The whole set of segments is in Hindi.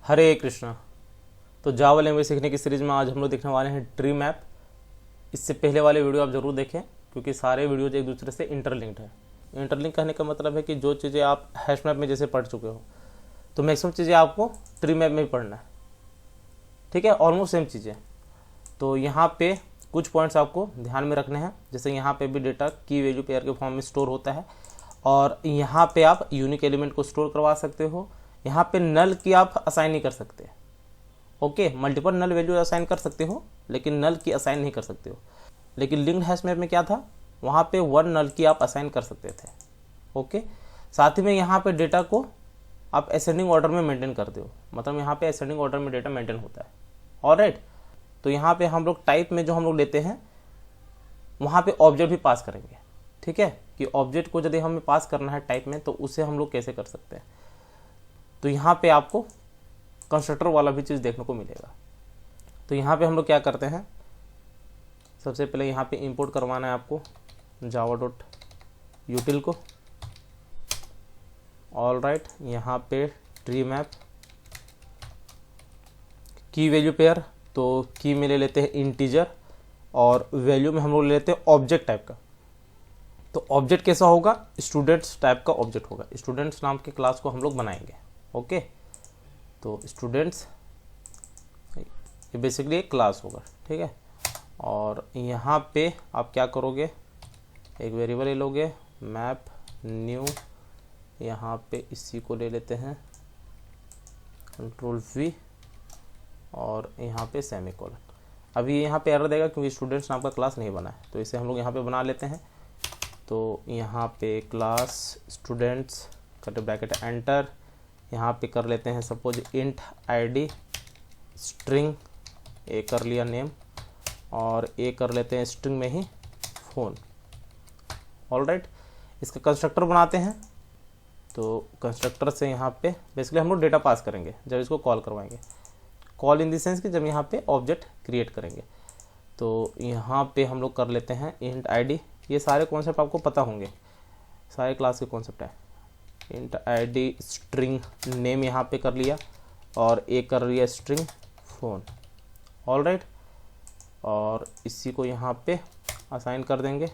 हरे कृष्णा। तो जावा लैंग्वेज सीखने की सीरीज में आज हम लोग देखने वाले हैं ट्री मैप। इससे पहले वाले वीडियो आप जरूर देखें क्योंकि सारे वीडियोज एक दूसरे से इंटरलिंक्ड है। इंटरलिंक कहने का मतलब है कि जो चीज़ें आप हैश मैप में जैसे पढ़ चुके हो तो मैक्सिमम चीज़ें आपको ट्री मैप में ही पढ़ना है। ठीक है, ऑलमोस्ट सेम चीज़ें। तो यहाँ पे कुछ पॉइंट्स आपको ध्यान में रखने हैं। जैसे यहाँ पे भी डेटा की वैल्यू पेयर के फॉर्म में स्टोर होता है और यहाँ पे आप यूनिक एलिमेंट को स्टोर करवा सकते हो। यहाँ पे नल की आप असाइन नहीं कर सकते। Okay, multiple null value assign कर सकते हो लेकिन नल की असाइन नहीं कर सकते हो। लेकिन लिंक्ड हैश मैप में क्या था, वहाँ पे वन नल की आप असाइन कर सकते थे। ओके, साथ ही में यहाँ पे डेटा को आप असेंडिंग ऑर्डर में मेंटेन करते हो, मतलब यहाँ पे असेंडिंग ऑर्डर में डेटा मेंटेन होता है। ऑलराइट, तो यहाँ पे हम लोग टाइप में जो हम लोग लेते हैं वहाँ पे ऑब्जेक्ट भी पास करेंगे। ठीक है, कि ऑब्जेक्ट को यदि हमें पास करना है टाइप में तो उसे हम लोग कैसे कर सकते हैं। तो यहाँ पे आपको कंस्ट्रक्टर वाला भी चीज़ देखने को मिलेगा। तो यहाँ पे हम लोग क्या करते हैं, सबसे पहले यहाँ पे इंपोर्ट करवाना है आपको java.util को। ऑलराइट, यहाँ पे ट्री मैप की वैल्यू पेयर, तो की में ले लेते हैं इंटीजर और वैल्यू में हम लोग ले लेते हैं ऑब्जेक्ट टाइप का। तो ऑब्जेक्ट कैसा होगा, स्टूडेंट्स टाइप का ऑब्जेक्ट होगा। स्टूडेंट्स नाम के क्लास को हम लोग बनाएंगे। ओके, तो स्टूडेंट्स ये बेसिकली एक क्लास होगा। ठीक है, और यहाँ पे आप क्या करोगे, एक वेरिएबल ले लोगे मैप न्यू, यहाँ पे इसी को ले लेते हैं Ctrl+V और यहाँ पे सेमीकोलन। अभी यहाँ पे एरर देगा क्योंकि स्टूडेंट्स नाम का क्लास नहीं बना है, तो इसे हम लोग यहाँ पे बना लेते हैं। तो यहाँ पे class students cut bracket enter, यहाँ पे कर लेते हैं सपोज इंट आईडी स्ट्रिंग, ए कर लिया नेम और ए कर लेते हैं स्ट्रिंग में ही फ़ोन। ऑलराइट, इसका कंस्ट्रक्टर बनाते हैं। तो कंस्ट्रक्टर से यहाँ पे बेसिकली हम लोग डेटा पास करेंगे जब इसको कॉल करवाएंगे। कॉल इन द सेंस कि जब यहाँ पे ऑब्जेक्ट क्रिएट करेंगे। तो यहाँ पे हम लोग कर लेते हैं इंट आईडी। ये सारे कॉन्सेप्ट आपको पता होंगे, सारे क्लास के कॉन्सेप्ट है। इंट आईडी स्ट्रिंग नेम यहाँ पे कर लिया और एक कर लिया स्ट्रिंग फ़ोन। ऑलराइट, और इसी को यहाँ पे असाइन कर देंगे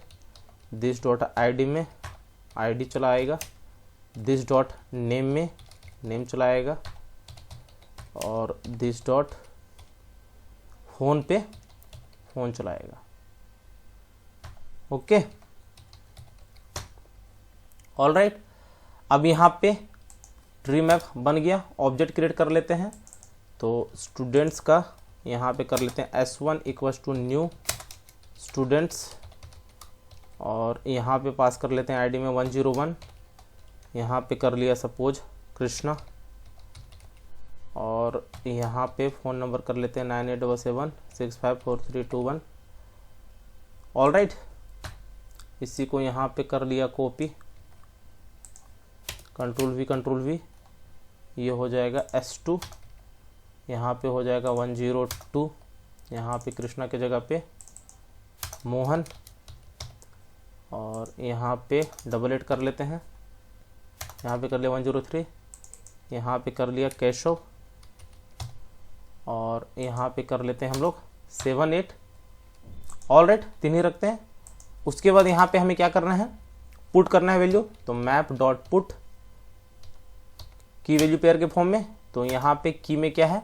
दिस डॉट आईडी में आईडी चला आएगा, दिस डॉट नेम में नेम चला आएगा और दिस डॉट फ़ोन पे फ़ोन चलाएगा। ओके, ऑलराइट, अब यहाँ पे ट्री मैप बन गया। ऑब्जेक्ट क्रिएट कर लेते हैं। तो स्टूडेंट्स का यहाँ पे कर लेते हैं s1 = न्यू स्टूडेंट्स और यहाँ पे पास कर लेते हैं आईडी में 101। यहाँ पे कर लिया सपोज कृष्णा और यहाँ पे फ़ोन नंबर कर लेते हैं 9877654321। ऑलराइट, इसी को यहाँ पे कर लिया कॉपी, Ctrl+V, ये हो जाएगा S2, यहाँ पे हो जाएगा 102, यहाँ पे कृष्णा के जगह पे मोहन और यहाँ पे डबल एड कर लेते हैं। यहाँ पे कर लिया 103, यहाँ पे कर लिया केशव और यहाँ पे कर लेते हैं हम लोग 78। ऑलराइट, 3 ही रखते हैं। उसके बाद यहाँ पे हमें क्या करना है, पुट करना है वैल्यू। तो मैप डॉट पुट की वैल्यू पेयर के फॉर्म में। तो यहाँ पे की में क्या है,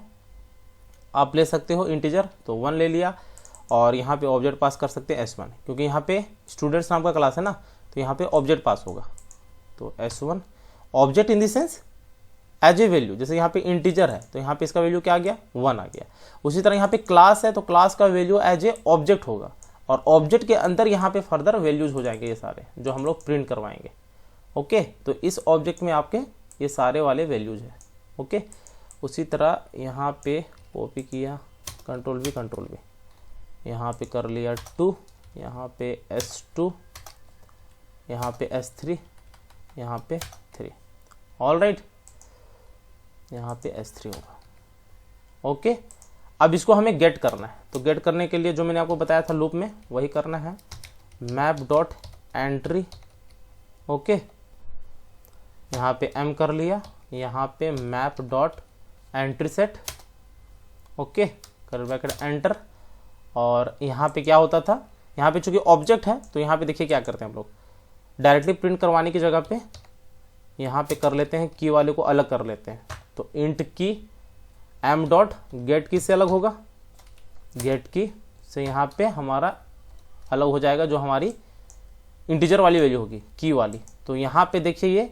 आप ले सकते हो इंटीजर, तो 1 ले लिया और यहाँ पे ऑब्जेक्ट पास कर सकते हैं S1 क्योंकि यहाँ पे स्टूडेंट्स नाम का क्लास है ना, तो यहाँ पे ऑब्जेक्ट पास होगा। तो S1 object in the sense as a value, जैसे यहाँ पे इंटीजर है तो यहाँ पे इसका वैल्यू क्या आ गया, 1 आ गया। उसी तरह यहाँ पे क्लास है तो क्लास का वैल्यू एज ए ऑब्जेक्ट होगा और ऑब्जेक्ट के अंदर यहाँ पे फर्दर वैल्यूज हो जाएंगे, ये सारे जो हम लोग प्रिंट करवाएंगे। ओके, तो इस ऑब्जेक्ट में आपके ये सारे वाले वैल्यूज है। ओके, उसी तरह यहाँ पे कॉपी किया Ctrl+V, यहाँ पे कर लिया 2, यहाँ पे S2, यहाँ पे S3, यहाँ पे 3। ऑलराइट, यहाँ पे S3 होगा। ओके, अब इसको हमें गेट करना है। तो गेट करने के लिए जो मैंने आपको बताया था लूप में वही करना है, मैप डॉट एंट्री। ओके, यहाँ पे m कर लिया, यहाँ पे map dot entry set, okay, curly bracket enter. और यहाँ पे क्या होता था, यहाँ पे चूंकि ऑब्जेक्ट है तो यहाँ पे देखिए क्या करते हैं हम लोग, डायरेक्टली प्रिंट करवाने की जगह पे यहाँ पे कर लेते हैं की वाले को अलग कर लेते हैं। तो इंट की एम डॉट गेट की से अलग होगा, गेट की से यहाँ पे हमारा अलग हो जाएगा जो हमारी इंटीजर वाली वैल्यू होगी की वाली। तो यहाँ पे देखिए ये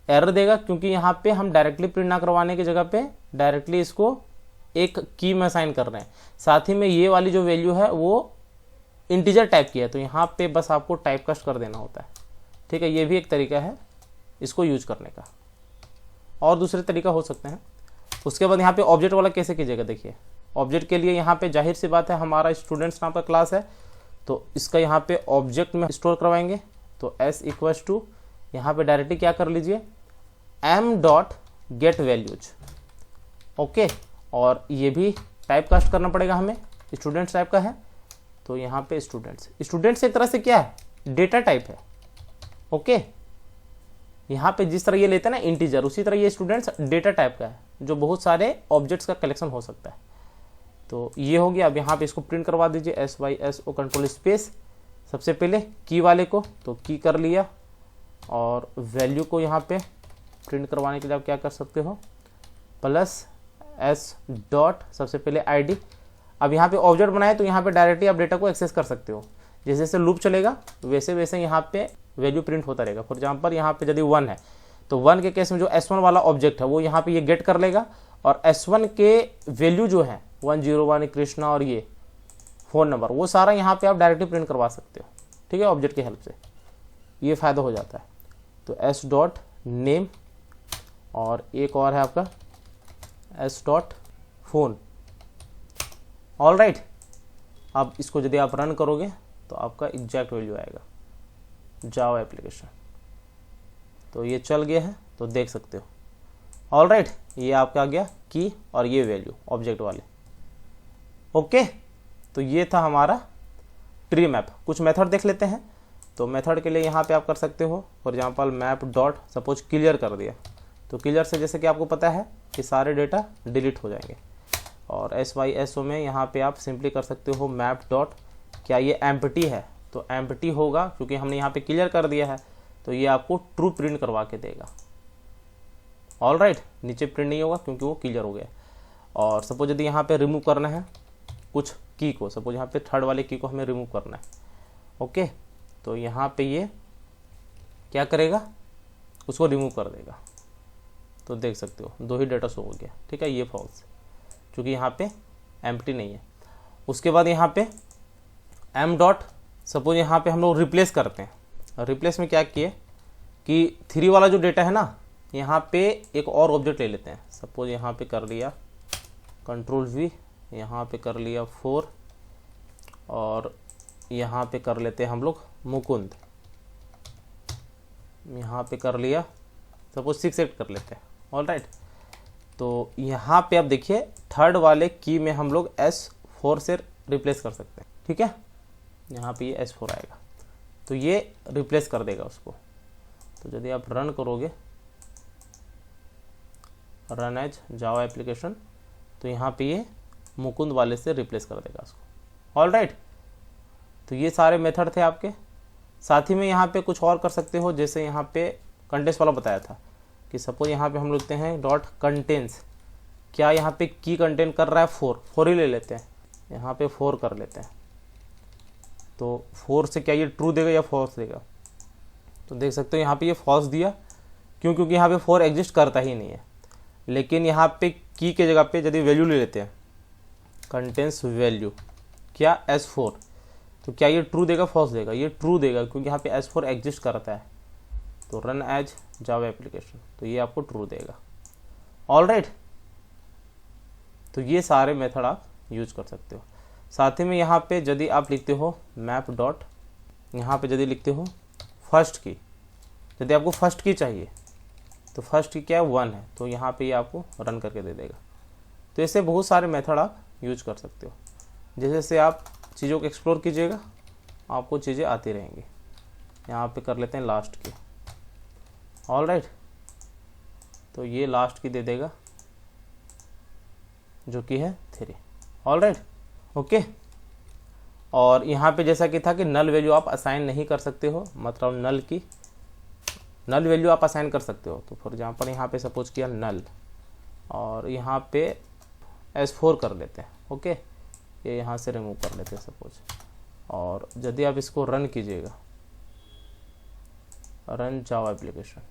एरर देगा क्योंकि यहाँ पे हम डायरेक्टली प्रिंट ना करवाने की जगह पे डायरेक्टली इसको एक की में असाइन कर रहे हैं। साथ ही में ये वाली जो वैल्यू है वो इंटीजर टाइप की है, तो यहाँ पे बस आपको टाइप कास्ट कर देना होता है, ठीक है। ये भी एक तरीका है इसको यूज करने का, और दूसरे तरीका हो सकते हैं। उसके बाद यहाँ पे ऑब्जेक्ट वाला कैसे कीजिएगा, देखिए ऑब्जेक्ट के लिए यहाँ पे जाहिर सी बात है हमारा स्टूडेंट्स नाम का क्लास है, तो इसका यहाँ पे ऑब्जेक्ट में स्टोर करवाएंगे। तो एस इक्वल्स टू यहाँ पे डायरेक्टली क्या कर लीजिए, M dot get values, okay. और ये भी टाइप कास्ट करना पड़ेगा हमें, स्टूडेंट्स टाइप का है तो यहाँ पे स्टूडेंट्स एक तरह से क्या है, डेटा टाइप है, ओके। यहाँ पे जिस तरह ये लेते हैं ना इंटीजर, उसी तरह ये स्टूडेंट्स डेटा टाइप का है जो बहुत सारे ऑब्जेक्ट्स का कलेक्शन हो सकता है। तो ये हो गया। अब यहाँ पे इसको प्रिंट करवा दीजिए, S Y S O control space, सबसे पहले की वाले को तो की कर लिया, और वैल्यू को यहाँ पे प्रिंट करवाने के लिए आप क्या कर सकते हो, प्लस एस डॉट सबसे पहले आईडी। अब यहाँ पे ऑब्जेक्ट बनाए तो यहाँ पे डायरेक्टली आप डेटा को एक्सेस कर सकते हो, जैसे जैसे लूप चलेगा वैसे वैसे यहाँ पे वैल्यू प्रिंट होता रहेगा। फॉर एग्जाम्पल यहाँ पे यदि 1 है तो 1 के केस में जो S1 वाला ऑब्जेक्ट है वो यहाँ पे ये गेट कर लेगा, और S1 के वैल्यू जो है 101 कृष्णा और ये फ़ोन नंबर, वो सारा यहाँ पे आप डायरेक्टली प्रिंट करवा सकते हो, ठीक है, ऑब्जेक्ट की हेल्प से। ये फ़ायदा हो जाता है। तो एस डॉट नेम, और एक और है आपका S dot phone, all right. अब इसको यदि आप रन करोगे तो आपका एग्जैक्ट वैल्यू आएगा जावा एप्लीकेशन। तो ये चल गया है, तो देख सकते हो, ऑल राइट। ये आपका आ गया की और ये वैल्यू ऑब्जेक्ट वाले, ओके। तो ये था हमारा ट्री मैप। कुछ मेथड देख लेते हैं। तो मेथड के लिए यहाँ पे आप कर सकते हो, for example map dot suppose clear कर दिया, तो क्लियर से जैसे कि आपको पता है कि सारे डेटा डिलीट हो जाएंगे। और एस वाई एस ओ में यहाँ पे आप सिंपली कर सकते हो मैप डॉट, क्या ये एम्प्टी है तो एम्प्टी होगा क्योंकि हमने यहाँ पे क्लियर कर दिया है, तो ये आपको ट्रू प्रिंट करवा के देगा, ऑल राइट। नीचे प्रिंट नहीं होगा क्योंकि वो क्लियर हो गया। और सपोज यदि यहाँ पे रिमूव करना है कुछ की को, सपोज यहाँ पे थर्ड वाले की को हमें रिमूव करना है, ओके, तो यहाँ पे ये क्या करेगा, उसको रिमूव कर देगा। तो देख सकते हो 2 ही डेटा शो हो गया, ठीक है, ये फॉल्स क्योंकि यहाँ पे एम्प्टी नहीं है। उसके बाद यहाँ पे एम डॉट, सपोज यहाँ पे हम लोग रिप्लेस करते हैं। रिप्लेस में क्या किए कि 3 वाला जो डेटा है ना, यहाँ पे एक और ऑब्जेक्ट ले लेते हैं। सपोज यहाँ पे कर लिया कंट्रोल वी, यहाँ पे कर लिया 4, और यहाँ पे कर लेते हैं हम लोग मुकुंद, यहाँ पे कर लिया सपोज 6 सेट कर लेते हैं, ऑल राइट। तो यहाँ पे आप देखिए थर्ड वाले की में हम लोग S4 से रिप्लेस कर सकते हैं, ठीक है। यहाँ पे ये S4 आएगा तो ये रिप्लेस कर देगा उसको। तो यदि आप रन करोगे, रन एज जावा एप्लीकेशन, तो यहाँ पे ये मुकुंद वाले से रिप्लेस कर देगा उसको, ऑल राइट। तो ये सारे मेथड थे आपके। साथ ही में यहाँ पे कुछ और कर सकते हो, जैसे यहाँ पे कंटेंट्स वाला बताया था कि सपोज यहाँ पे हम लिखते हैं डॉट कंटेंट्स, क्या यहाँ पे की कंटेंट कर रहा है 4 ही ले लेते हैं, यहाँ पे 4 कर लेते हैं। तो 4 से क्या ये ट्रू देगा या फॉल्स देगा, तो देख सकते हो यहाँ पे ये फॉल्स दिया, क्यों, क्योंकि यहाँ पे 4 एग्जिस्ट करता ही नहीं है। लेकिन यहाँ पे की के जगह पे यदि वैल्यू ले लेते हैं कंटेंट्स वैल्यू, क्या S4, तो क्या ये ट्रू देगा फॉल्स देगा, ये ट्रू देगा क्योंकि यहाँ पे S4 एग्जिस्ट करता है। तो रन एज जावा एप्लीकेशन, तो ये आपको ट्रू देगा, ऑल राइट। तो ये सारे मेथड आप यूज कर सकते हो। साथ ही में यहाँ पे यदि आप लिखते हो मैप डॉट, यहाँ पे यदि लिखते हो फर्स्ट की, यदि आपको फर्स्ट की चाहिए तो फर्स्ट की क्या है 1 है, तो यहाँ पे ये आपको रन करके दे देगा। तो ऐसे बहुत सारे मेथड आप यूज कर सकते हो। जैसे जैसे आप चीज़ों को एक्सप्लोर कीजिएगा आपको चीज़ें आती रहेंगी। यहाँ पे कर लेते हैं लास्ट की, ऑल राइट। तो ये लास्ट की दे देगा, जो कि है 3। Alright, okay. और यहाँ पे जैसा कि था कि नल वैल्यू आप असाइन नहीं कर सकते हो, मतलब नल वैल्यू आप असाइन कर सकते हो। तो फॉर एग्जाम्पल यहाँ पे सपोज किया नल, और यहाँ पे S4 कर लेते हैं, ओके। ये यहाँ से रिमूव कर लेते हैं सपोज। और यदि आप इसको रन कीजिएगा, रन जावा एप्लीकेशन,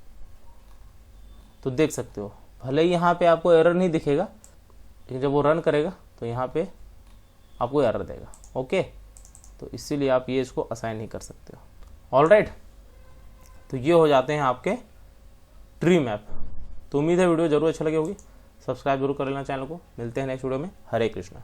तो देख सकते हो भले ही यहाँ पे आपको एरर नहीं दिखेगा, लेकिन जब वो रन करेगा तो यहाँ पे आपको एरर देगा, ओके। तो इसीलिए आप ये इसको असाइन नहीं कर सकते हो। ऑलराइट, तो ये हो जाते हैं आपके ट्री मैप। तो उम्मीद है वीडियो जरूर अच्छा लगी होगी। सब्सक्राइब जरूर कर लेना चैनल को। मिलते हैं नेक्स्ट वीडियो में। हरे कृष्णा।